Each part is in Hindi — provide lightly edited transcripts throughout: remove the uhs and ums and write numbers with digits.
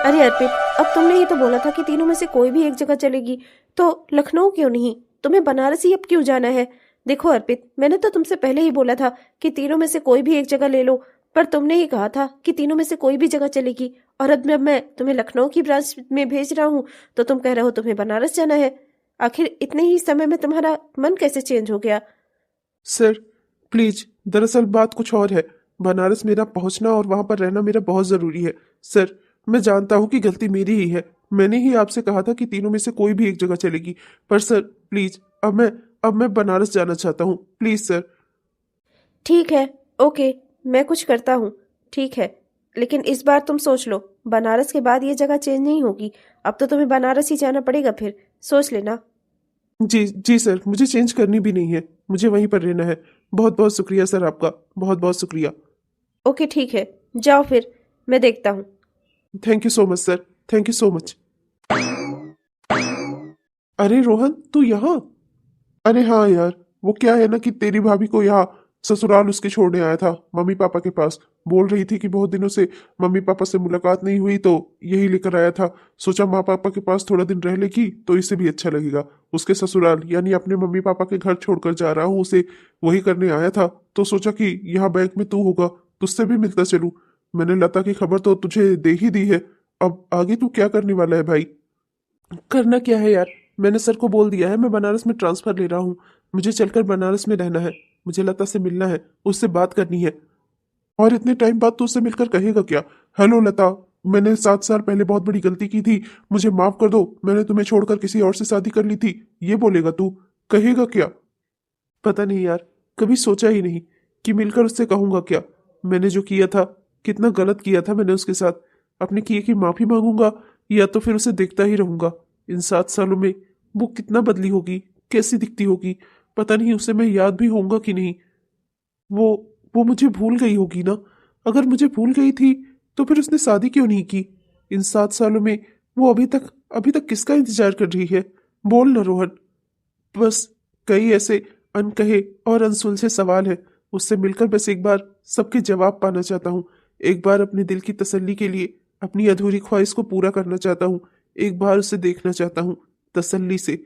अरे अर्पित, अब तुमने ही तो बोला था कि तीनों में से कोई भी एक जगह चलेगी, तो लखनऊ क्यों नहीं? तुम्हें बनारस ही अब क्यों जाना है? देखो अर्पित, मैंने तो तुमसे पहले ही बोला था कि तीनों में से कोई भी एक जगह ले लो, पर तुमने ही कहा था कि तीनों में से कोई भी जगह चलेगी। और अब जब मैं तुम्हें लखनऊ की ब्रांच में भेज रहा हूँ तो तुम कह रहे हो तुम्हें बनारस जाना है। आखिर इतने ही समय में तुम्हारा मन कैसे चेंज हो गया? सर प्लीज, दरअसल बात कुछ और है। बनारस मेरा पहुंचना और वहां पर रहना मेरा बहुत जरूरी है। सर, मैं जानता हूं कि गलती मेरी ही है। मैंने ही आपसे कहा था कि तीनों में से कोई भी एक जगह चलेगी। पर सर प्लीज, अब मैं बनारस जाना चाहता हूँ, प्लीज सर। ठीक है, ओके, मैं कुछ करता हूँ। ठीक है, लेकिन इस बार तुम सोच लो, बनारस के बाद ये जगह चेंज नहीं होगी। अब तो तुम्हें बनारस ही जाना पड़ेगा, फिर सोच लेना। जी जी सर, मुझे चेंज करनी भी नहीं है, मुझे वहीं पर रहना है। बहुत बहुत शुक्रिया सर, आपका बहुत बहुत शुक्रिया। ओके ठीक है, जाओ फिर, मैं देखता हूँ। Thank you so much sir, thank you so much. अरे रोहन, तू यहाँ? अरे हाँ यार, वो क्या है ना कि तेरी भाभी को यहाँ ससुराल उसके छोड़ने आया था, मम्मी पापा के पास। बोल रही थी कि बहुत दिनों से मम्मी पापा से मुलाकात नहीं हुई, तो यही लेकर आया था। सोचा माँ पापा के पास थोड़ा दिन रह लेगी तो इसे भी अच्छा लगेगा। उसके ससुराल यानी अपने मम्मी पापा के घर छोड़कर जा रहा हूँ उसे, वही करने आया था। तो सोचा कि यहाँ बैंक में तू होगा, तुझसे भी मिलता चलूं। मैंने लता की खबर तो तुझे दे ही दी है। अब आगे तू क्या करने वाला है भाई? करना क्या है यार, मैंने सर को बोल दिया है मैं बनारस में ट्रांसफर ले रहा हूँ। मुझे चलकर बनारस में रहना है। मुझे लता से मिलना है, उससे बात करनी है। और इतने टाइम बाद तू उससे मिलकर कहेगा क्या? हेलो लता, मैंने 7 साल पहले बहुत बड़ी गलती की थी, मुझे माफ कर दो, मैंने तुम्हें छोड़कर किसी और से शादी कर ली थी। ये बोलेगा तू? कहेगा क्या? पता नहीं यार, कभी सोचा ही नहीं कि मिलकर उससे कहूंगा क्या। मैंने जो किया था, कितना गलत किया था मैंने उसके साथ। अपने किए की माफी मांगूंगा या तो फिर उसे देखता ही रहूंगा। इन 7 सालों में वो कितना बदली होगी, कैसी दिखती होगी। पता नहीं उसे मैं याद भी होऊंगा कि नहीं। वो वो मुझे भूल गई होगी ना। अगर मुझे भूल गई थी तो फिर उसने शादी क्यों नहीं की? इन 7 सालों में वो अभी तक किसका इंतजार कर रही है? बोल ना रोहन। बस कई ऐसे अनकहे और अनसुलझे सवाल हैं। उससे मिलकर बस एक बार सबके जवाब पाना चाहता हूँ। एक बार अपने दिल की तसल्ली के लिए अपनी अधूरी ख्वाहिश को पूरा करना चाहता हूँ। एक बार उसे देखना चाहता हूँ तसल्ली से।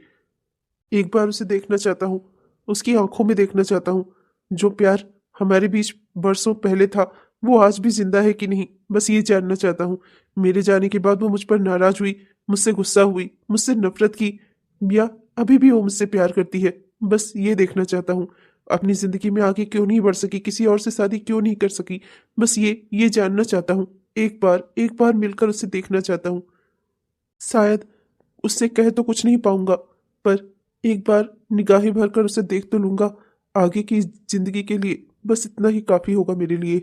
एक बार उसे देखना चाहता हूँ, उसकी आंखों में देखना चाहता हूँ। जो प्यार हमारे बीच बरसों पहले था, वो आज भी जिंदा है कि नहीं, बस ये जानना चाहता हूँ। मेरे जाने के बाद वो मुझ पर नाराज हुई, मुझसे गुस्सा हुई, मुझसे नफरत की, या अभी भी वो मुझसे प्यार करती है। बस ये देखना चाहता हूँ। अपनी जिंदगी में आगे क्यों नहीं बढ़ सकी, किसी और से शादी क्यों नहीं कर सकी, बस ये जानना चाहता हूँ। एक बार मिलकर उसे देखना चाहता हूँ। शायद उससे कह तो कुछ नहीं पाऊंगा, पर एक बार निगाहें भरकर उसे देख तो लूंगा। आगे की जिंदगी के लिए बस इतना ही काफी होगा मेरे लिए।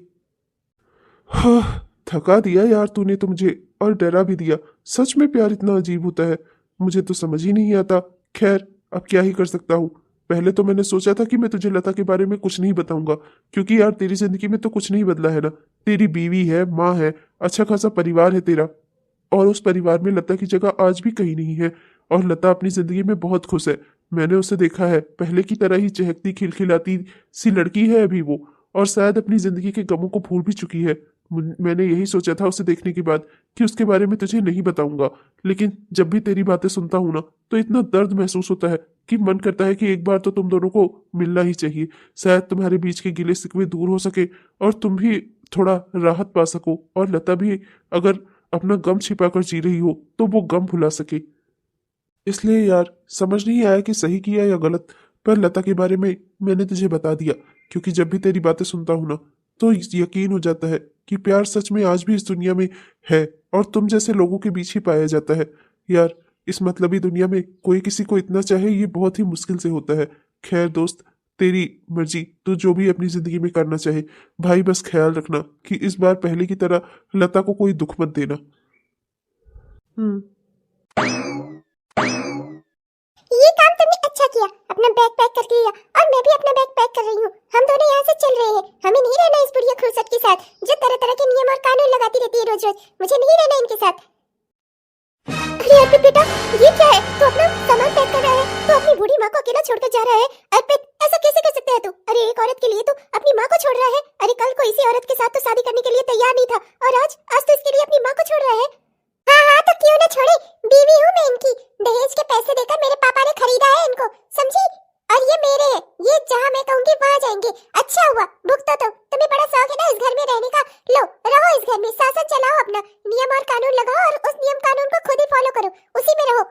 हाँ, थका दिया यार तूने तो मुझे, और डरा भी दिया। सच में प्यार इतना अजीब होता है, मुझे तो समझ ही नहीं आता। खैर, अब क्या ही कर सकता हूँ। पहले तो मैंने सोचा था कि मैं तुझे लता के बारे में कुछ नहीं बताऊंगा, क्योंकि यार तेरी जिंदगी में तो कुछ नहीं बदला है ना। तेरी बीवी है, माँ है, अच्छा खासा परिवार है तेरा। और उस परिवार में लता की जगह आज भी कहीं नहीं है। और लता अपनी जिंदगी में बहुत खुश है। मैंने उसे देखा है, पहले की तरह ही चहकती खिलखिलाती सी लड़की है अभी वो। और शायद अपनी जिंदगी के गमों को भूल भी चुकी है। मैंने यही सोचा था उसे देखने के बाद कि उसके बारे में तुझे नहीं बताऊंगा। लेकिन जब भी तेरी बातें सुनता हूं ना, तो इतना दर्द महसूस होता है कि मन करता है कि एक बार तो तुम दोनों को मिलना ही चाहिए। शायद तुम्हारे बीच के गिले शिकवे दूर हो सके और तुम भी थोड़ा राहत पा सको, और लता भी अगर अपना गम छिपाकर जी रही हो तो वो गम भुला सके। इसलिए यार समझ नहीं आया कि सही किया या गलत, पर लता के बारे में मैंने तुझे बता दिया, क्योंकि जब भी तेरी बातें सुनता हूं ना, तो यकीन हो जाता है कि प्यार सच में आज भी इस दुनिया में है, और तुम जैसे लोगों के बीच ही पाया जाता है। यार, इस मतलबी दुनिया में कोई किसी को इतना चाहे ये बहुत ही मुश्किल से होता है। खैर दोस्त, तेरी मर्जी, तू जो भी अपनी जिंदगी में करना चाहे। भाई बस ख्याल रखना कि इस बार पहले की तरह लता को कोई दुख मत देना। हम्म। ये काम तुमने अच्छा किया, अपना बैग पैक करके लिया। और मैं भी अपना बैग पैक कर रही हूँ। हम दोनों यहाँ से चल रहे हैं। हमें नहीं रहना इस बुढ़िया खुरसत के साथ, जो तरह तरह के नियम और कानून लगाती रहती है रोज रोज। मुझे नहीं रहना इनके साथ। अरे अर्पित बेटा, ये क्या है? तू अपना सामान पैक कर रहा है, तो अपनी बूढ़ी माँ को अकेला छोड़कर जा रहा है। अर्पित, ऐसा कैसे कर सकता है तू? अरे एक औरत के लिए तो अपनी माँ को छोड़ रहा है। अरे कल को इसी औरत के साथ तो शादी करने के लिए तैयार नहीं था, और आज आज तो इसके लिए अपनी माँ को छोड़ रहा है। नियम और कानून लगाओ और उस नियम कानून को खुद ही फॉलो करो, उसी में रहो।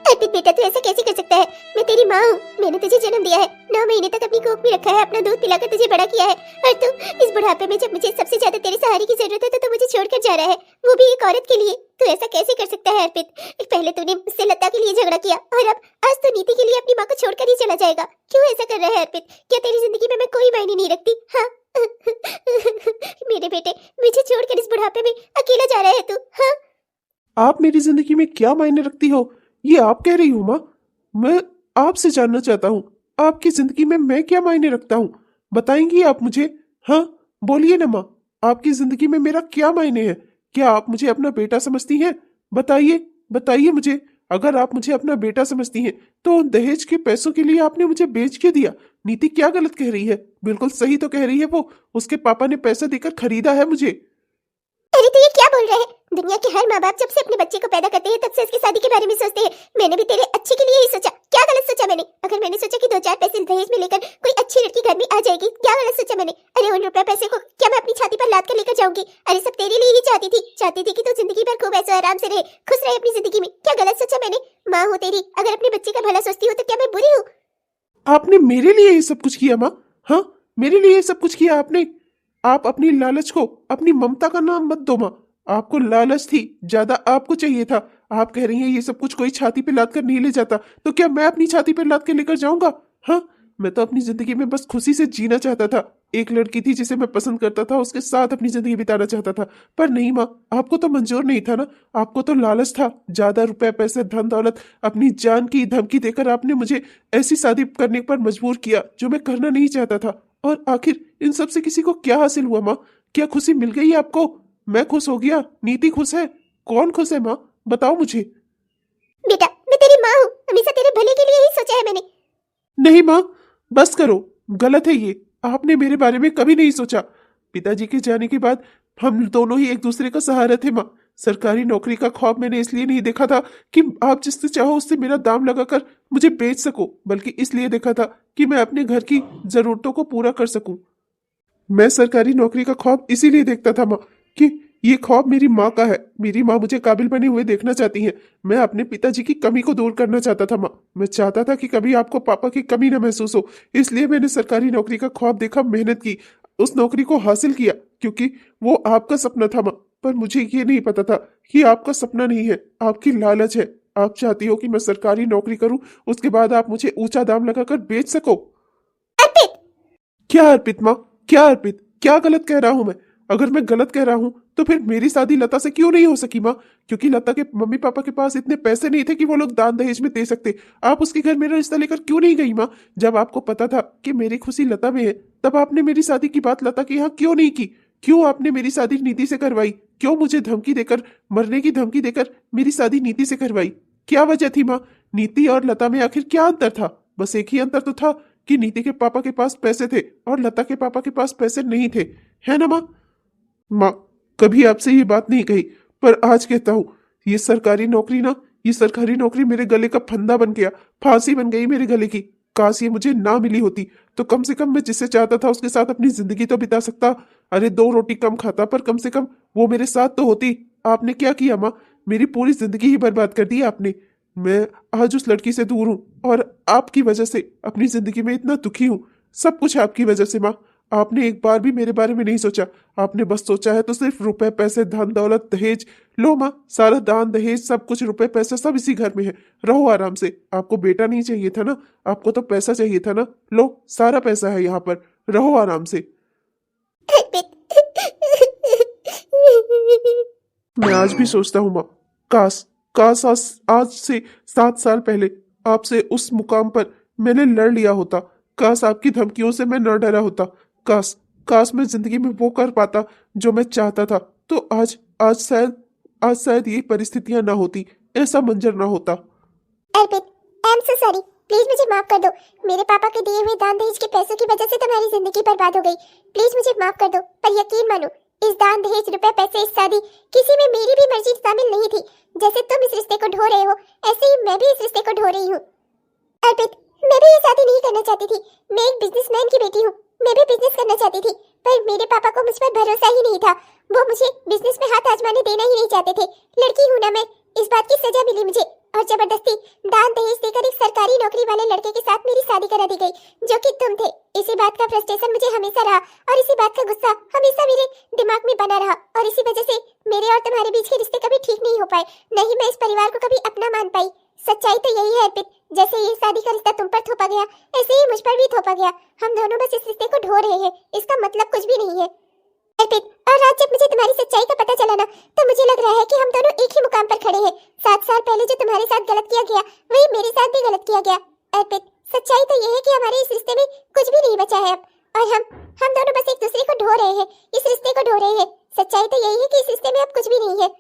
अर्पित बेटा, तू ऐसा कैसे कर सकता है? मैं तेरी माँ हूँ, मैंने तुझे जन्म दिया है, 9 महीने तक अपनी कोख में रखा है, अपना दूध पिलाकर तुझे बड़ा किया है, और तू इस बुढ़ापे में जब मुझे सबसे ज्यादा तेरे सहारे की जरूरत है तो तू मुझे छोड़कर जा रहा है, वो भी एक औरत के लिए। तू ऐसा कैसे कर सकता है अर्पित? पहले तूने मुझसे लता के लिए झगड़ा किया और अब आज तू नीति के लिए अपनी माँ को छोड़कर ही चला जाएगा। क्यों ऐसा कर रहा है अर्पित? क्या तेरी जिंदगी में मैं कोई मायने नहीं रखती? हाँ मेरे बेटे, मुझे छोड़कर इस बुढ़ापे में अकेला जा रहा है तू? हाँ, आप मेरी जिंदगी में क्या मायने रखती हो, ये आप कह रही हो माँ? मैं आपसे जानना चाहता हूँ, आपकी जिंदगी में मैं क्या मायने रखता हूँ? बताएंगी आप मुझे? हाँ, बोलिए ना माँ, आपकी जिंदगी में मेरा क्या मायने है? क्या आप मुझे अपना बेटा समझती हैं? बताइए, बताइए मुझे। अगर आप मुझे अपना बेटा समझती हैं तो उन दहेज के पैसों के लिए आपने मुझे बेच क्यों दिया? नीति क्या गलत कह रही है? बिल्कुल सही तो कह रही है वो, उसके पापा ने पैसा देकर खरीदा है मुझे। अरे तो ये क्या बोल रहे हैं? दुनिया के हर माँ बाप जब से अपने बच्चे को पैदा करते हैं तब से उसकी शादी के बारे में सोचते हैं। मैंने भी तेरे अच्छे के लिए ही सोचा। क्या गलत सोचा मैंने? अगर मैंने सोचा कि 2-4 पैसे दहेज में लेकर कोई अच्छी लड़की घर में आ जाएगी, क्या गलत सोचा मैंने? अरे उन रुपए पैसे को क्या मैं अपनी छाती पर लाद कर लेकर जाऊंगी? अरे सब तेरे लिए ही चाहती थी कि तू जिंदगी भर खूब ऐसे आराम से रहे, खुश रहे अपनी जिंदगी में। क्या गलत सोचा मैंने? माँ हूँ तेरी, अगर अपने बच्चे का भला सोचती हो तो क्या मैं बुरी हूँ? आपने मेरे लिए ये सब कुछ किया माँ? हाँ, मेरे लिए ये सब कुछ किया आपने? आप अपनी लालच को अपनी ममता का नाम मत दो माँ। आपको लालच थी ज्यादा, आपको चाहिए था। आप कह रही हैं ये सब कुछ कोई छाती पे लाद कर नहीं ले जाता, तो क्या मैं अपनी छाती पे लाद के लेकर जाऊंगा? हाँ, मैं तो अपनी जिंदगी में बस खुशी से जीना चाहता था। एक लड़की थी जिसे मैं पसंद करता था, उसके साथ अपनी जिंदगी बिताना चाहता था। पर नहीं माँ, आपको तो मंजूर नहीं था ना। आपको तो लालच था, ज्यादा रुपए पैसे धन दौलत, अपनी जान की धमकी देकर आपने मुझे ऐसी शादी करने पर मजबूर किया जो मैं करना नहीं चाहता था। और आखिर इन सब से किसी को क्या हासिल हुआ माँ? क्या खुशी मिल गई आपको? मैं खुश हो गया, नीति खुश है, कौन खुश है माँ? बताओ मुझे। बेटा, मैं तेरी माँ हूँ, हमेशा तेरे भले के लिए ही सोचा है मैंने। नहीं माँ, बस करो, गलत है ये। आपने मेरे बारे में कभी नहीं सोचा। पिताजी के जाने के बाद हम दोनों ही एक दूसरे का सहारा थे माँ। सरकारी नौकरी का ख्वाब मैंने इसलिए नहीं देखा था कि आप जिससे चाहो उससे मेरा दाम लगाकर मुझे बेच सको, बल्कि इसलिए देखा था कि मैं अपने घर की जरूरतों को पूरा कर सकूं। मैं सरकारी नौकरी का ख्वाब इसीलिए देखता था माँ कि ये ख्वाब मेरी माँ का है। मेरी माँ मुझे काबिल बने हुए देखना चाहती हैं। मैं अपने पिताजी की कमी को दूर करना चाहता था माँ। मैं चाहता था कि कभी आपको पापा की कमी न महसूस हो, इसलिए मैंने सरकारी नौकरी का ख्वाब देखा, मेहनत की, उस नौकरी को हासिल किया, क्योंकि वो आपका सपना था माँ। पर मुझे ये नहीं पता था कि आपका सपना नहीं है, आपकी लालच है। आप चाहती हो कि मैं सरकारी नौकरी करूं, उसके बाद आप मुझे ऊंचा दाम लगाकर बेच सको। अर्पित, क्या अर्पित माँ? क्या अर्पित? क्या गलत कह रहा हूं मैं? अगर मैं गलत कह रहा हूं तो फिर मेरी शादी लता से क्यों नहीं हो सकी माँ? क्योंकि लता के मम्मी पापा के पास इतने पैसे नहीं थे कि वो लोग दान दहेज में दे सकते। आप उसके घर मेरा रिश्ता लेकर क्यों नहीं गई माँ? जब आपको पता था कि मेरी खुशी लता में है, तब आपने मेरी शादी की बात लता के यहाँ क्यों नहीं की? क्यों आपने मेरी शादी नीति से करवाई? क्यों मुझे धमकी देकर, मरने की धमकी देकर मेरी शादी नीति से करवाई? क्या वजह थी माँ? नीति और लता में आखिर क्या अंतर था? बस एक ही अंतर तो था कि नीति के पापा के पास पैसे थे और लता के पापा के पास पैसे नहीं थे, है ना माँ? माँ, कभी आपसे ये बात नहीं कही, पर आज कहता हूँ, ये सरकारी नौकरी ना, ये सरकारी नौकरी मेरे गले का फंदा बन गया, फांसी बन गई मेरे गले की। काश ये मुझे ना मिली होती तो कम से कम मैं जिसे चाहता था उसके साथ अपनी जिंदगी तो बिता सकता। अरे 2 रोटी कम खाता, पर कम से कम वो मेरे साथ तो होती। आपने क्या किया माँ? मेरी पूरी जिंदगी ही बर्बाद कर दी आपने। मैं आज उस लड़की से दूर हूँ और आपकी वजह से अपनी जिंदगी में इतना दुखी हूँ। सब कुछ आपकी वजह से माँ। आपने एक बार भी मेरे बारे में नहीं सोचा। आपने बस सोचा है तो सिर्फ रुपए पैसे, धन दौलत, दहेज। लो माँ, सारा दान दहेज सब कुछ, रुपए पैसे सब इसी घर में है। रहो आराम से। आपको बेटा नहीं चाहिए था ना, आपको तो पैसा चाहिए था ना। लो, सारा पैसा है यहाँ पर, रहो आराम से। मैं आज भी सोचता हूँ माँ, काश काश आज से 7 साल पहले आपसे उस मुकाम पर मैंने लड़ लिया होता। काश आपकी धमकियों से मैं न डरा होता। काश काश मैं जिंदगी में वो कर पाता जो मैं चाहता था, तो आज शायद ये परिस्थितियां ना होती, ऐसा मंजर ना होता। Arpit, I am so sorry, please मुझे माफ कर दो। मेरे पापा के दिए हुए दान दहेज के पैसों की वजह से तुम्हारी जिंदगी बर्बाद हो गई। प्लीज मुझे माफ कर दो, पर यकीन मानो, इस दान दहेज, रुपए पैसे, इस शादी, किसी में मेरी भी मर्जी शामिल नहीं थी। जैसे तुम इस रिश्ते को ढो रहे हो, ऐसे ही मैं भी इस रिश्ते को ढो रही हूँ। अर्पित, मैं भी ये शादी नहीं करना चाहती थी। मैं एक बिजनेसमैन की बेटी हूँ, मैं भी बिजनेस करना चाहती थी, पर मेरे पापा को मुझ पर भरोसा ही नहीं था। वो मुझे बिजनेस में हाथ आजमाने देना ही नहीं चाहते थे। लड़की हूँ ना मैं, इस बात की सजा मिली मुझे और जबरदस्ती दान दहेज देकर एक सरकारी नौकरी वाले लड़के के साथ मेरी शादी करा दी गई, जो कि तुम थे। इसी बात का फ्रस्ट्रेशन मुझे हमेशा रहा और इसी बात का गुस्सा हमेशा मेरे दिमाग में बना रहा और इसी वजह से मेरे और तुम्हारे बीच के रिश्ते कभी ठीक नहीं हो पाए, नहीं मैं इस परिवार को कभी अपना मान पाई। सच्चाई तो यही है अर्पित, जैसे ये शादी का रिश्ता तुम पर थोपा गया ऐसे ही मुझ पर भी थोपा गया। हम दोनों बस इस रिश्ते को ढो रहे हैं, इसका मतलब कुछ भी नहीं है अर्पित। और आज जब मुझे तुम्हारी सच्चाई का पता चला ना, तो मुझे लग रहा है कि हम दोनों एक ही मुकाम पर खड़े हैं। 7 साल पहले जो तुम्हारे साथ गलत किया गया वही मेरे साथ भी गलत किया गया। अर्पित, सच्चाई तो यह है कि हमारे इस रिश्ते में कुछ भी नहीं बचा है अब, और हम दोनों बस एक दूसरे को ढो रहे हैं, इस रिश्ते को ढो रहे हैं। सच्चाई तो यही है कि इस रिश्ते में अब कुछ भी नहीं है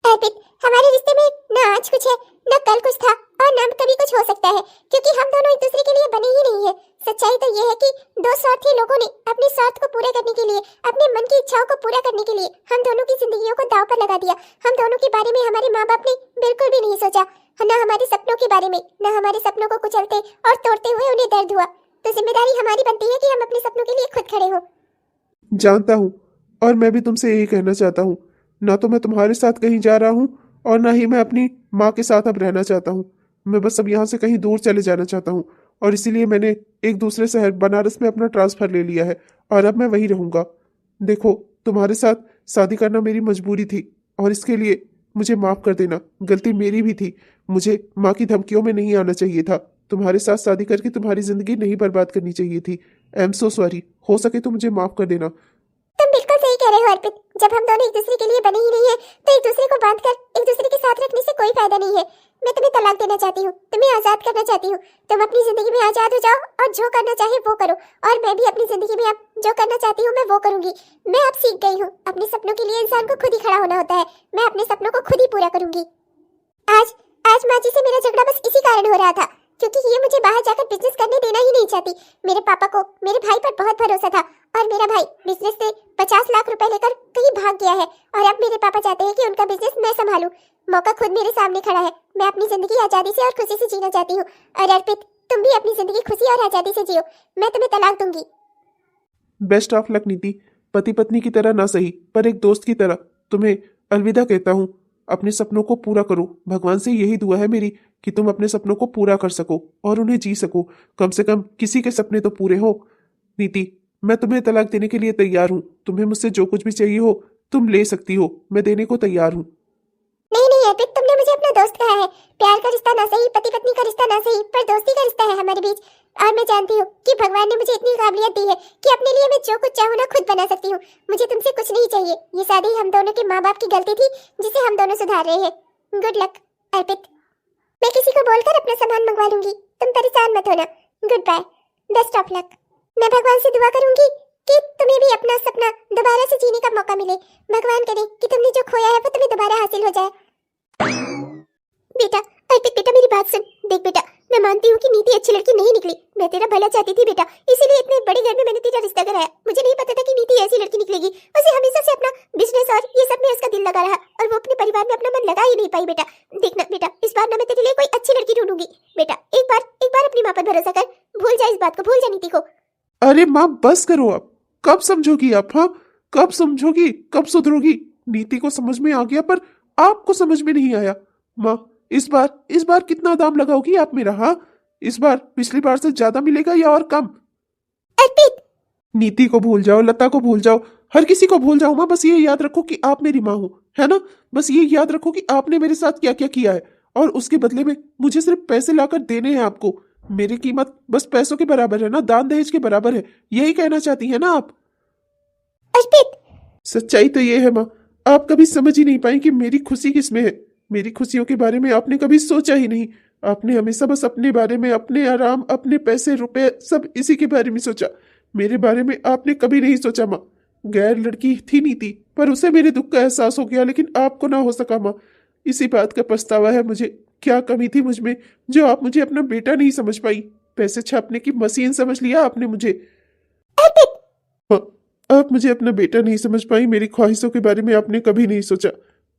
अर्पित। हमारे रिश्ते में न आज कुछ है, न कल कुछ था और न कभी कुछ हो सकता है, क्योंकि हम दोनों एक दूसरे के लिए बने ही नहीं है। सच्चाई तो यह है कि दो स्वार्थी लोगों ने अपने स्वार्थ को पूरा करने के लिए, अपने मन की इच्छाओं को पूरा करने के लिए हम दोनों की जिंदगियों को दांव पर लगा दिया। हम दोनों के बारे में हमारे माँ बाप ने बिल्कुल भी नहीं सोचा, न हमारे सपनों के बारे में, न हमारे सपनों को कुचलते और तोड़ते हुए उन्हें दर्द हुआ। तो जिम्मेदारी हमारी बनती है कि हम अपने सपनों के लिए खुद खड़े हों। जानता हूँ, और मैं भी तुमसे यही कहना चाहता हूँ। ना तो मैं तुम्हारे साथ कहीं जा रहा हूँ और ना ही मैं अपनी माँ के साथ अब रहना चाहता हूँ। मैं बस अब यहाँ से कहीं दूर चले जाना चाहता हूँ और इसीलिए मैंने एक दूसरे शहर बनारस में अपना ट्रांसफर ले लिया है और अब मैं वहीं रहूँगा। देखो, तुम्हारे साथ शादी करना मेरी मजबूरी थी और इसके लिए मुझे माफ़ कर देना, गलती मेरी भी थी। मुझे माँ की धमकियों में नहीं आना चाहिए था। तुम्हारे साथ शादी करके तुम्हारी जिंदगी नहीं बर्बाद करनी चाहिए थी। आई एम सो सॉरी। हो सके तो मुझे माफ़ कर देना। तुम बिल्कुल सही कह रहे हो अर्पित। जब हम दोनों एक दूसरे के लिए बने ही नहीं है, तो एक दूसरे को बांधकर एक दूसरे के साथ रखने से कोई फायदा नहीं है। मैं तुम्हें तलाक देना चाहती हूँ, तुम्हें आजाद करना चाहती हूँ। तुम अपनी जिंदगी में आजाद हो जाओ और जो करना चाहे वो करो, और मैं भी अपनी जिंदगी में अब जो करना चाहती हूँ मैं वो करूंगी। मैं अब सीख गई हूँ, अपने सपनों के लिए इंसान को खुद ही खड़ा होना होता है। मैं अपने सपनों को खुद ही पूरा करूंगी। आज माँ जी से मेरा झगड़ा बस इसी कारण हो रहा था, क्योंकि ये मुझे बाहर जाकर बिजनेस करने देना ही नहीं चाहती। मेरे पापा को मेरे भाई पर बहुत भरोसा था और मेरा भाई बिजनेस से 50 लाख रुपए लेकर कहीं भाग गया है और अब मेरे पापा चाहते हैं कि उनका बिजनेस मैं संभालूं। मौका खुद मेरे सामने खड़ा है। मैं अपनी जिंदगी आजादी से और खुशी से जीना चाहती हूँ। और अर्पित, तुम भी अपनी जिंदगी खुशी और आजादी से जियो। मैं तुम्हें तलाक दूंगी। बेस्ट ऑफ लक नीति। पति पत्नी की तरह ना सही, पर एक दोस्त की तरह तुम्हें अलविदा कहता हूँ। अपने सपनों को पूरा करो। भगवान से यही दुआ है मेरी कि तुम अपने सपनों को पूरा कर सको और उन्हें जी सको। कम से कम किसी के सपने तो पूरे हो। नीति, मैं तुम्हें तलाक देने के लिए तैयार हूँ। तुम्हें मुझसे जो कुछ भी चाहिए हो तुम ले सकती हो, मैं देने को तैयार हूँ। नहीं अर्पित, तुमने मुझे अपना दोस्त कहा है। प्यार का रिश्ता ना सही, पति पत्नी का रिश्ता ना सही, पर दोस्ती का रिश्ता है हमारे बीच। और मैं जानती हूँ कि भगवान ने मुझे इतनी काबिलियत दी है कि अपने लिए मैं जो कुछ चाहूँ ना खुद बना सकती हूँ। मुझे तुमसे कुछ नहीं चाहिए। ये शादी हम दोनों के माँ बाप की गलती थी जिसे हम दोनों सुधार रहे हैं। गुड लक अर्पित। मैं किसी को बोलकर अपना सामान मंगवा लूंगी, तुम परेशान मत होना। Goodbye, best of luck. मैं भगवान से दुआ करूंगी कि तुम्हें भी अपना सपना दोबारा से जीने का मौका मिले। भगवान करे कि तुमने जो खोया है वो तुम्हें दोबारा हासिल हो जाए। बेटा अर्पित, बेटा मेरी बात सुन। देख बेटा, मैं मानती हूँ कि नीति अच्छी लड़की नहीं निकली। मैं तेरा भला चाहती थी बेटा, इसीलिए इतने बड़े घर में मैंने तेरा रिश्ता कराया। मुझे नहीं पता था कि नीति ऐसी लड़की निकलेगी। उसे हमेशा से अपना बिजनेस और ये सब में उसका दिल लगा रहा और वो अपने परिवार में अपना मन लगा ही नहीं पाई। बेटा देखना बेटा, इस बार ना मैं तेरे लिए कोई अच्छी लड़की ढूंढूंगी। बेटा एक बार अपनी माँ पर भरोसा कर। भूल जा इस बात को, भूल जा नीति को। अरे माँ बस करो अब। कब समझोगी आप? हाँ, कब समझोगी, कब सुधरोगी? नीति को समझ में आ गया पर आपको समझ में नहीं आया। माँ इस बार कितना दाम लगाओगी आप मेरा? हाँ, इस बार पिछली बार से ज्यादा मिलेगा या और कम? अर्पित, नीति को भूल जाओ, लता को भूल जाओ, हर किसी को भूल जाओ। माँ बस ये याद रखो कि आप मेरी माँ हो, है ना? बस ये याद रखो कि आपने मेरे साथ क्या क्या किया है और उसके बदले में मुझे सिर्फ पैसे लाकर देने हैं आपको। मेरी कीमत बस पैसों के बराबर है ना, दान दहेज के बराबर है। यही कहना चाहती है ना आप? अर्पित, सच्चाई तो ये है माँ, आप कभी समझ ही नहीं पाई कि मेरी खुशी किसमें है। मेरी खुशियों के बारे में आपने कभी सोचा ही नहीं। आपने हमेशा बस अपने बारे में, अपने आराम, अपने पैसे रुपए, सब इसी के बारे में सोचा। मेरे बारे में आपने कभी नहीं सोचा माँ। गैर लड़की थी नीति, पर उसे मेरे दुख का एहसास हो गया, लेकिन आपको ना हो सका माँ। इसी बात का पछतावा है मुझे। क्या कमी थी मुझ में जो आप मुझे अपना बेटा नहीं समझ पाई? पैसे छापने की मशीन समझ लिया आपने मुझे। अर्पित, हाँ, आप मुझे अपना बेटा नहीं समझ पाई। मेरी ख्वाहिशों के बारे में आपने कभी नहीं सोचा।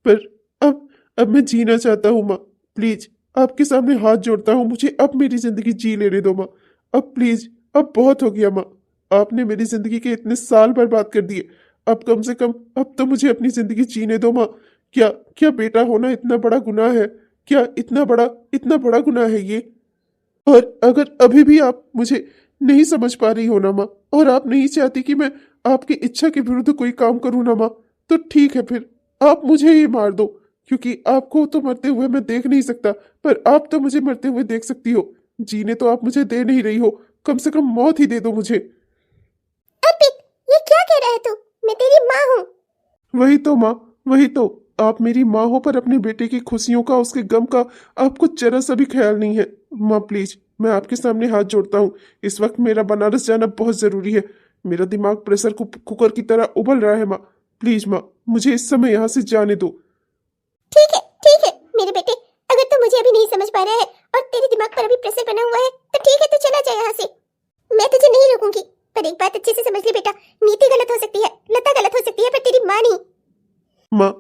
पर अब मैं जीना चाहता हूँ माँ। प्लीज आपके सामने हाथ जोड़ता हूँ, मुझे अब मेरी जिंदगी जी लेने दो माँ। अब प्लीज, अब बहुत हो गया माँ। आपने मेरी जिंदगी के इतने साल बर्बाद कर दिए। अब कम से कम अब तो मुझे अपनी जिंदगी जीने दो माँ। क्या क्या बेटा होना इतना बड़ा गुनाह है? क्या इतना बड़ा गुनाह है ये? और अगर अभी भी आप मुझे नहीं समझ पा रही हो ना माँ, और आप नहीं चाहती कि मैं आपकी इच्छा के विरुद्ध कोई काम करूँ ना माँ, तो ठीक है, फिर आप मुझे ही मार दो, क्योंकि आपको तो मरते हुए मैं देख नहीं सकता, पर आप तो मुझे मरते हुए देख सकती हो। जीने तो आप मुझे दे नहीं रही हो, कम से कम मौत ही दे दो मुझे। अर्पित, ये क्या कह रहा है तू? मैं तेरी माँ हूँ। वही तो माँ, वही तो। आप मेरी माँ हो, पर अपने बेटे की खुशियों का, उसके गम का आपको जरा सा भी ख्याल नहीं है। माँ प्लीज, मैं आपके सामने हाथ जोड़ता हूँ। इस वक्त मेरा बनारस जाना बहुत जरूरी है। मेरा दिमाग प्रेशर कुकर की तरह उबल रहा है माँ। प्लीज माँ, मुझे इस समय यहाँ से जाने दो। ठीक है मेरे बेटे, अगर तू मुझे अभी नहीं समझ पा रहा है और तेरे दिमाग पर अभी प्रेशर बना हुआ है तो ठीक है, तू चला जा यहाँ से। मैं तुझे नहीं रोकूंगी, पर एक बात अच्छे से समझ ले बेटा, नीति गलत हो सकती है, लता गलत हो सकती है, पर तेरी माँ नहीं। माँ,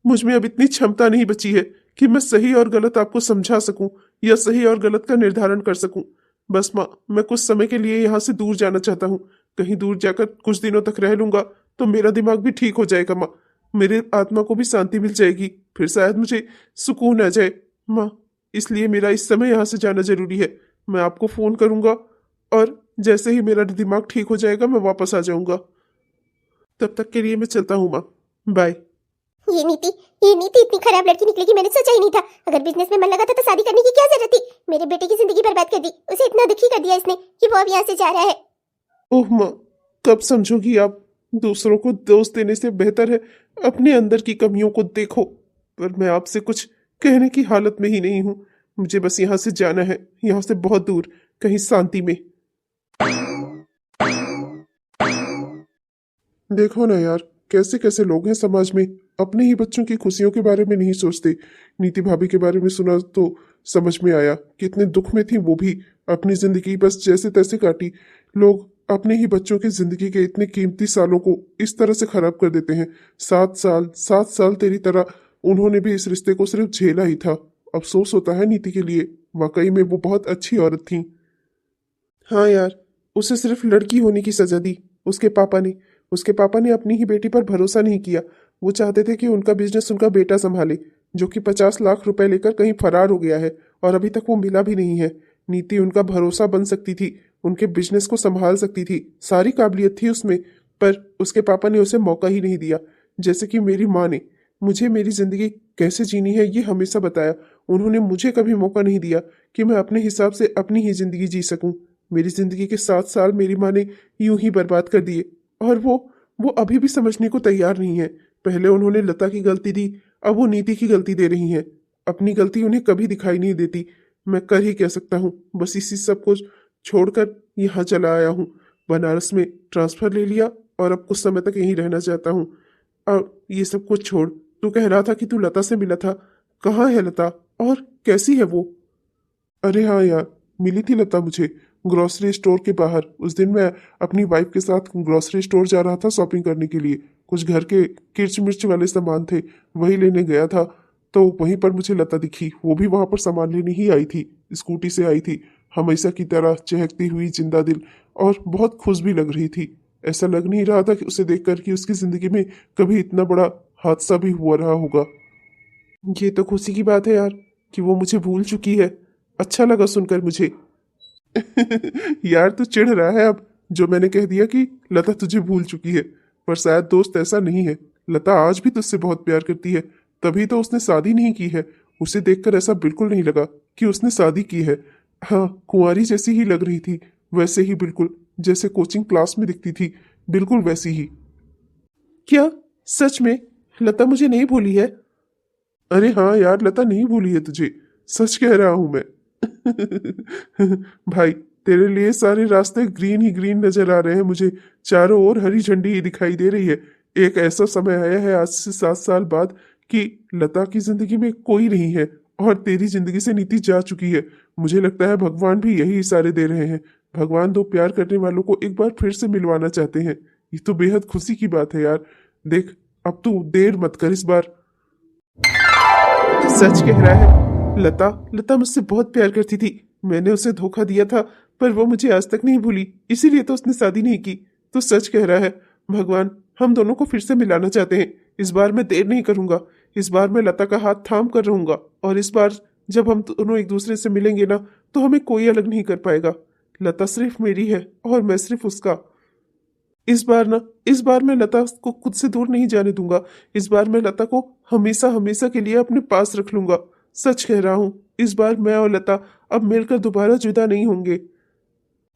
मुझ में अब इतनी क्षमता नहीं बची है कि मैं सही और गलत आपको समझा सकूं या सही और गलत का निर्धारण कर सकूं। बस माँ, मैं कुछ समय के लिए यहाँ से दूर जाना चाहता हूँ। कहीं दूर जाकर कुछ दिनों तक रह लूंगा तो मेरा दिमाग भी ठीक हो जाएगा माँ। मेरे आत्मा को भी शांति मिल जाएगी, फिर शायद मुझे सुकून आ जाए माँ। इसलिए मेरा इस समय यहाँ से जाना जरूरी है। मैं आपको फोन करूंगा और जैसे ही मेरा दिमाग ठीक हो जाएगा मैं वापस आ जाऊंगा। तब तक के लिए मैं चलता हूँ माँ। बाय। ये नीति इतनी खराब लड़की निकलेगी मैंने सोचा ही नहीं था। अगर बिजनेस में मन लगा था तो शादी करने की क्या जरूरत थी? मेरे बेटे की जिंदगी बर्बाद कर दी, उसे इतना दुखी कर दिया इसने कि वो अब यहाँ से जा रहा है। ओह माँ, कब समझोगी आप? दूसरों को दोष देने से बेहतर है अपने अंदर की कमियों को देखो। पर मैं आपसे कुछ कहने की हालत में ही नहीं हूँ। मुझे बस यहाँ से जाना है, यहाँ से बहुत दूर, कहीं शांति में। देखो ना यार, कैसे कैसे लोग हैं समाज में, अपने ही बच्चों की खुशियों के बारे में नहीं सोचते। नीति भाभी के बारे में सुना तो समझ में आया कितने दुख में थी वो भी, अपनी जिंदगी बस जैसे तैसे काटी। लोग अपने ही बच्चों की जिंदगी के इतने कीमती सालों को इस तरह से खराब कर देते हैं। 7 साल तेरी तरह उन्होंने भी इस रिश्ते को सिर्फ झेला ही था। अफसोस होता है नीति के लिए, वाकई में वो बहुत अच्छी औरत थी। हाँ यार, उसे सिर्फ लड़की होने की सजा दी उसके पापा ने अपनी ही बेटी पर भरोसा नहीं किया। वो चाहते थे कि उनका बिजनेस उनका बेटा संभाले, जो कि 50 लाख रुपए लेकर कहीं फरार हो गया है और अभी तक वो मिला भी नहीं है। नीति उनका भरोसा बन सकती थी, उनके बिजनेस को संभाल सकती थी, सारी काबिलियत थी उसमें, पर उसके पापा ने उसे मौका ही नहीं दिया। जैसे कि मेरी माँ ने मुझे मेरी जिंदगी कैसे जीनी है ये हमेशा बताया। उन्होंने मुझे कभी मौका नहीं दिया कि मैं अपने हिसाब से अपनी ही जिंदगी जी सकूं। मेरी जिंदगी के 7 साल मेरी माँ ने यूं ही बर्बाद कर दिए, और वो अभी भी समझने को तैयार नहीं है। पहले उन्होंने लता की गलती दी, अब वो नीति की गलती दे रही हैं। अपनी गलती उन्हें कभी दिखाई नहीं देती। मैं कर ही कह सकता हूँ, बस इसी सब को छोड़कर यहाँ चला आया हूँ। बनारस में ट्रांसफर ले लिया और अब कुछ समय तक यहीं रहना चाहता हूँ। अब ये सब कुछ छोड़, तू कह रहा था कि तू लता से मिला था, कहाँ है लता और कैसी है वो? अरे हाँ यार, मिली थी लता मुझे ग्रोसरी स्टोर के बाहर। उस दिन मैं अपनी वाइफ के साथ ग्रोसरी स्टोर जा रहा था शॉपिंग करने के लिए। कुछ घर के किर्च मिर्च वाले सामान थे, वही लेने गया था, तो वहीं पर मुझे लता दिखी। वो भी वहां पर सामान लेने ही आई थी, स्कूटी से आई थी, हमेशा की तरह चहकती हुई, जिंदा दिल, और बहुत खुश भी लग रही थी। ऐसा लग नहीं रहा था कि उसे देखकर कि उसकी जिंदगी में कभी इतना बड़ा हादसा भी हुआ रहा होगा। ये तो खुशी की बात है यार कि वो मुझे भूल चुकी है। अच्छा लगा सुनकर मुझे। यार तू चिढ़ रहा है अब, जो मैंने कह दिया कि लता तुझे भूल चुकी है। पर शायद दोस्त ऐसा नहीं है, लता आज भी तुझसे बहुत प्यार करती है, तभी तो उसने शादी नहीं की है। उसे देखकर ऐसा बिल्कुल नहीं लगा कि उसने शादी की है। हाँ, कुंवारी जैसी ही लग रही थी, वैसे ही बिल्कुल जैसे कोचिंग क्लास में दिखती थी, बिल्कुल वैसी ही। क्या सच में लता मुझे नहीं भूली है? अरे हाँ यार, लता नहीं भूली है तुझे, सच कह रहा हूं मैं। भाई, तेरे लिए सारे रास्ते ग्रीन ही ग्रीन नजर आ रहे हैं मुझे। चारों ओर हरी झंडी ही दिखाई दे रही है। एक ऐसा समय आया है आज से 7 साल बाद कि लता की जिंदगी में कोई नहीं है और तेरी जिंदगी से नीति जा चुकी है। मुझे लगता है भगवान भी यही इशारे दे रहे हैं। भगवान दो प्यार करने वालों को एक बार फिर से मिलवाना चाहते हैं। ये तो बेहद खुशी की बात है यार। देख, अब तू देर मत कर इस बार। सच कह रहा है। लता मुझसे बहुत प्यार करती थी। मैंने उसे धोखा दिया था, पर वो मुझे आज तक नहीं भूली, इसीलिए तो उसने शादी नहीं की। तो सच कह रहा है। भगवान हम दोनों को फिर से मिलाना चाहते हैं। इस बार मैं देर नहीं करूंगा। इस बार मैं लता का हाथ थाम कर रहूंगा, और इस बार जब हम दोनों एक दूसरे से मिलेंगे ना, तो हमें कोई अलग नहीं कर पाएगा। लता सिर्फ मेरी है और मैं सिर्फ उसका। इस बार मैं लता को खुद से दूर नहीं जाने दूंगा। इस बार मैं लता को हमेशा हमेशा के लिए अपने पास रख लूंगा। सच कह रहा हूं, इस बार मैं और लता अब मिलकर दोबारा जुदा नहीं होंगे।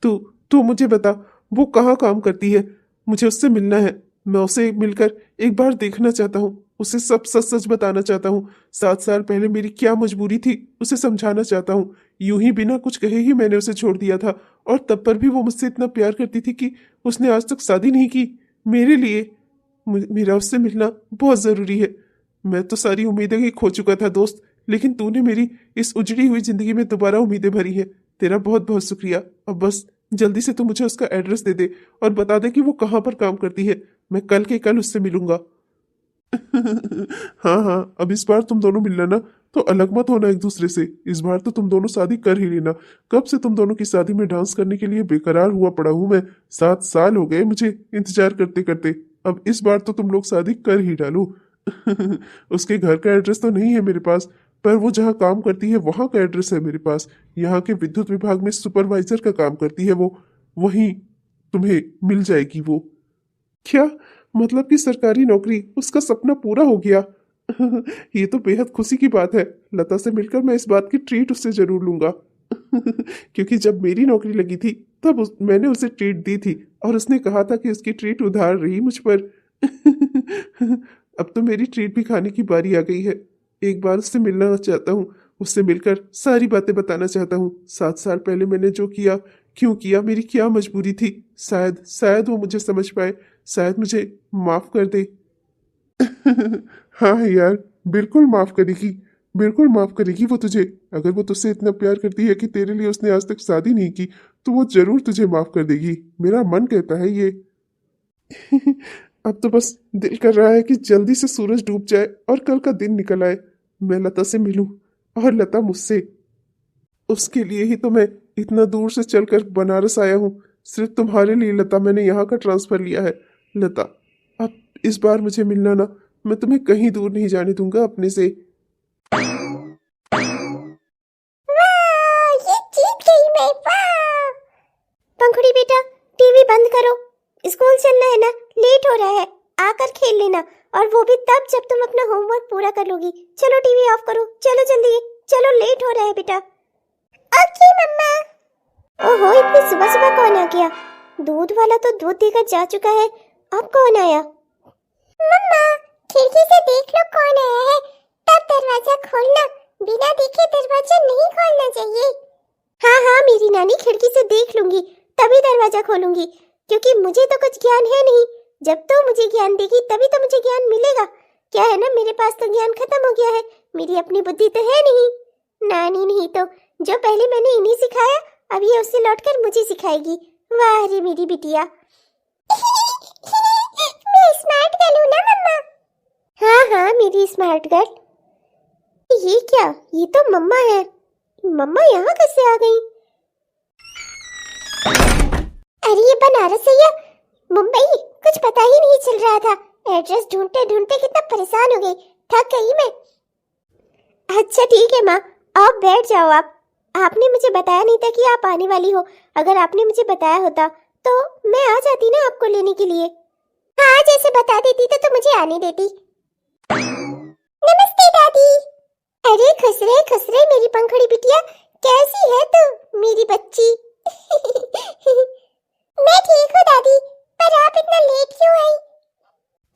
तू तू मुझे बता, वो कहाँ काम करती है? मुझे उससे मिलना है। मैं उसे मिलकर एक बार देखना चाहता हूँ। उसे सब सच सच बताना चाहता हूँ। 7 साल पहले मेरी क्या मजबूरी थी उसे समझाना चाहता हूँ। यूं ही बिना कुछ कहे ही मैंने उसे छोड़ दिया था, और तब पर भी वो मुझसे इतना प्यार करती थी कि उसने आज तक शादी नहीं की मेरे लिए। मेरा उससे मिलना बहुत जरूरी है। मैं तो सारी उम्मीदें ही खो चुका था दोस्त, लेकिन तूने मेरी इस उजड़ी हुई जिंदगी में दोबारा उम्मीदें भरी है। तेरा बहुत बहुत शुक्रिया। अब बस जल्दी से तू मुझे उसका एड्रेस दे दे और बता दे कि वो कहाँ पर काम करती है। मैं कल के कल उससे मिलूंगा। हाँ हाँ, अब इस बार तुम दोनों मिलना ना, तो अलग मत होना एक दूसरे से। इस बार तो तुम दोनों शादी कर ही लेना। कब से तुम दोनों की शादी में डांस करने के लिए बेकरार हुआ पड़ा हूं मैं। 7 साल हो गए मुझे इंतजार करते करते। अब इस बार तो तुम लोग शादी कर ही डालो। उसके घर का एड्रेस तो नहीं है मेरे पास, पर वो जहाँ काम करती है वहां का एड्रेस है मेरे पास। यहाँ के विद्युत विभाग में सुपरवाइजर का काम करती है वो। वहीं तुम्हें मिल जाएगी वो। क्या मतलब कि सरकारी नौकरी, उसका सपना पूरा हो गया। ये तो बेहद खुशी की बात है। लता से मिलकर मैं इस बात की ट्रीट उससे जरूर लूंगा। क्योंकि जब मेरी नौकरी लगी थी तब मैंने उसे ट्रीट दी थी, और उसने कहा था कि उसकी ट्रीट उधार रही मुझ पर। अब तो मेरी ट्रीट भी खाने की बारी आ गई है। एक बार उससे मिलना चाहता हूँ। उससे मिलकर सारी बातें बताना चाहता हूँ। 7 साल पहले मैंने जो किया, क्यों किया, मेरी क्या मजबूरी थी। शायद शायद वो मुझे समझ पाए, शायद मुझे माफ कर दे। हाँ यार, बिल्कुल माफ करेगी। बिल्कुल माफ करेगी वो तुझे। अगर वो तुझसे इतना प्यार करती है कि तेरे लिए उसने आज तक शादी नहीं की, तो वो जरूर तुझे माफ कर देगी। मेरा मन कहता है ये। अब तो बस दिल कर रहा है कि जल्दी से सूरज डूब जाए और कल का दिन निकल आए, मैं लता से मिलूं और लता मुझसे। उसके लिए ही तो मैं इतना दूर से चलकर बनारस आया हूँ। सिर्फ तुम्हारे लिए लता, मैंने यहाँ का ट्रांसफर लिया है। लता, अब इस बार मुझे मिलना ना। मैं तुम्हें कहीं दूर नहीं जाने दूंगा अपने से। वाह, ये जीत गई मैं। वाह। पंखुड़ी बेटा, टीवी बंद करो। स्कूल चलना है ना, लेट हो रहा है। आकर खेल लेना, और वो भी तब जब तुम अपना होमवर्क पूरा कर लोगी। चलो टीवी ऑफ करो, चलो जल्दी, चलो लेट हो रहा है बेटा। ओके मम्मा। ओहो, इतनी सुबह सुबह कौन आ गया? दूध वाला तो दूध देकर जा चुका है, अब कौन आया? मम्मा, खिड़की से देख लो कौन आया है, तब दरवाजा खोलना। बिना देखे दरवाजा नहीं खोलना चाहिए। हाँ हाँ मेरी नानी, खिड़की से देख लूंगी तभी दरवाजा खोलूंगी, क्योंकि मुझे तो कुछ ज्ञान है नहीं। जब तो मुझे ज्ञान देगी तभी तो मुझे ज्ञान मिलेगा। क्या है ना, मेरे पास तो ज्ञान खत्म हो गया है, मेरी अपनी बुद्धि तो है नहीं। नानी नहीं तो जो पहले मैंने इन्हीं सिखाया, अब ये उससे लौटकर मुझे सिखाएगी। वाह रे मेरी बिटिया। मैं स्मार्ट गर्ल हूँ ना मम्मा? हाँ हाँ मेरी स्मार्ट गर्ल। ये क्या, ये तो मम्मा है। मम्मा यहाँ कैसे आ गई? अरे ये बनारस है या मुंबई, कुछ पता ही नहीं चल रहा था। एड्रेस ढूंढते ढूंढते कितना परेशान हो गई, थक गई मैं। अच्छा ठीक है माँ, आप बैठ जाओ। आपने मुझे बताया नहीं था कि आप आने वाली हो। अगर आपने मुझे बताया होता तो मैं आ जाती ना आपको लेने के लिए। हाँ, जैसे बता देती तो मुझे आने देती। नमस्ते दादी। अरे खुश रहे मेरी पंखुड़ी बिटिया, कैसी है तू मेरी बच्ची? मैं ठीक हूँ दादी, पर आप इतना लेट क्यों आई?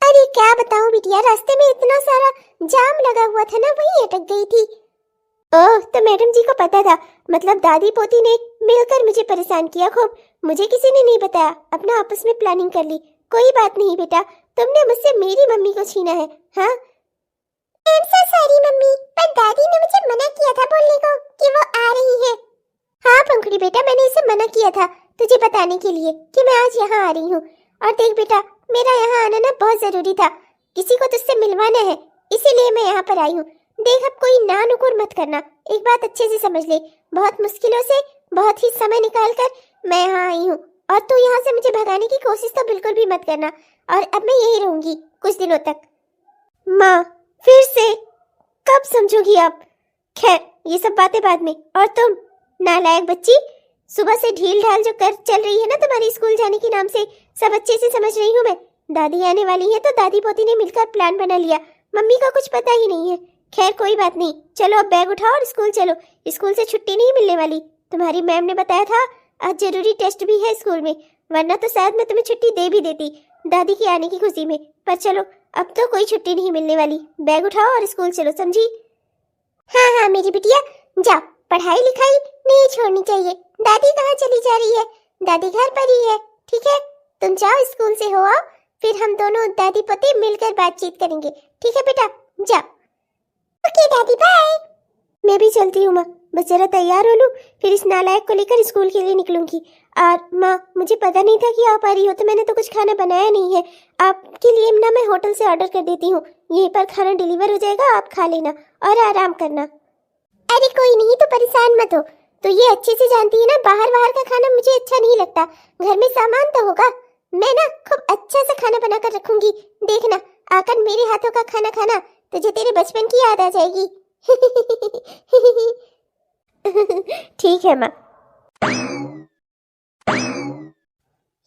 अरे क्या बताऊँ बिटिया, रास्ते में इतना सारा जाम लगा हुआ था ना, वहीं अटक गई थी। ओह, तो मैडम जी को पता था, मतलब दादी पोती ने मिलकर मुझे परेशान किया खूब। मुझे किसी ने नहीं बताया, अपना आपस में प्लानिंग कर ली। कोई बात नहीं बेटा, तुमने मुझसे मेरी मम्मी को छीना है। हाँ सॉरी मम्मी, पर दादी ने मुझे मना किया था बोलने को कि वो आ रही है। हाँ पंखुड़ी बेटा, मैंने इसे मना किया था तुझे बताने के लिए कि मैं आज यहाँ आ रही हूँ। और देख बेटा, मेरा यहाँ आना ना बहुत जरूरी था, किसी को तुझसे मिलवाना है, इसीलिए मैं यहाँ पर आई हूँ। देख, अब कोई ना नुकुर मत करना, एक बात अच्छे से समझ ले। बहुत मुश्किलों से, बहुत ही समय निकाल कर मैं यहाँ आई हूँ, और तू यहाँ से मुझे भगाने की कोशिश तो बिल्कुल भी मत करना। और अब मैं यही रहूंगी कुछ दिनों तक। माँ फिर से कब समझोगी आप? खैर ये सब बातें बाद में। और तुम नालायक बच्ची, सुबह से ढील ढाल जो कर चल रही है ना तुम्हारी स्कूल जाने के नाम से, सब अच्छे से समझ रही हूँ मैं। दादी आने वाली है तो दादी पोती ने मिलकर प्लान बना लिया, मम्मी का कुछ पता ही नहीं है। खैर कोई बात नहीं, चलो अब बैग उठाओ और स्कूल चलो। स्कूल से छुट्टी नहीं मिलने वाली, तुम्हारी मैम ने बताया था आज जरूरी टेस्ट भी है स्कूल में, वरना तो शायद मैं तुम्हें छुट्टी दे भी देती दादी के आने की खुशी में। पर चलो अब तो कोई छुट्टी नहीं मिलने वाली, बैग उठाओ और स्कूल चलो, समझी? हाँ हाँ मेरी बिटिया जाओ, पढ़ाई लिखाई नहीं छोड़नी चाहिए। दादी कहाँ चली जा रही है? दादी घर पर ही है, ठीक है? तुम जाओ स्कूल से हो आओ, फिर हम दोनों दादी पोते मिलकर बातचीत करेंगे, ठीक है बेटा? जाओ। ओके दादी बाय। मैं भी चलती हूँ माँ, बस जरा तैयार हो लूँ, फिर इस नालायक को लेकर स्कूल के लिए निकलूंगी। और माँ मुझे पता नहीं था कि आप आ रही हो, तो मैंने तो कुछ खाना बनाया नहीं है आपके लिए ना, मैं होटल से ऑर्डर कर देती हूँ, यहीं पर खाना डिलीवर हो जाएगा, आप खा लेना और आराम करना। अरे कोई नहीं, तो परेशान मत हो, तो ये अच्छे से जानती है ना बाहर का खाना मुझे अच्छा नहीं लगता, घर में सामान तो होगा, मैं ना खूब अच्छा सा खाना बना कर रखूंगी, देखना आकर मेरे हाथों का खाना खाना, तुझे तेरे बचपन की याद आ जाएगी। ठीक है माँ।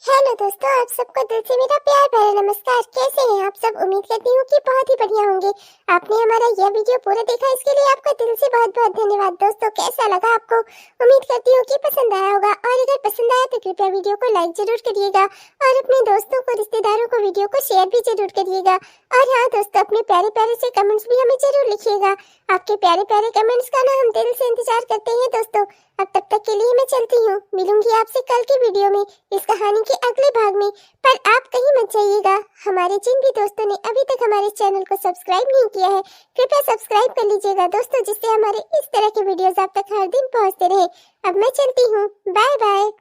हेलो दोस्तों, आप सबको दिल से मेरा प्यार भरा नमस्कार। कैसे हैं आप सब? उम्मीद करती हूँ कि बहुत ही बढ़िया होंगे। आपने हमारा यह वीडियो पूरा देखा, इसके लिए आपका दिल से बहुत बहुत धन्यवाद। दोस्तों कैसा लगा आपको? उम्मीद करती हूँ कि पसंद आया होगा, और अगर पसंद आया तो कृपया वीडियो को लाइक जरूर करिएगा और अपने दोस्तों को, रिश्तेदारों को वीडियो को शेयर भी जरूर करिएगा। और हाँ दोस्तों, अपने प्यारे प्यारे से कमेंट्स भी हमें जरूर लिखिएगा। आपके प्यारे प्यारे कमेंट्स का ना हम दिल से इंतजार करते हैं दोस्तों। अब तब तक के लिए मैं चलती हूँ, मिलूंगी आपसे कल की वीडियो में इस कहानी के अगले भाग में। पर आप कहीं मत जाइएगा, हमारे जिन भी दोस्तों ने अभी तक हमारे चैनल को सब्सक्राइब नहीं किया है, कृपया सब्सक्राइब कर लीजिएगा दोस्तों, जिससे हमारे इस तरह के वीडियोस आप तक हर दिन पहुँचते रहे। अब मैं चलती हूँ, बाय बाय।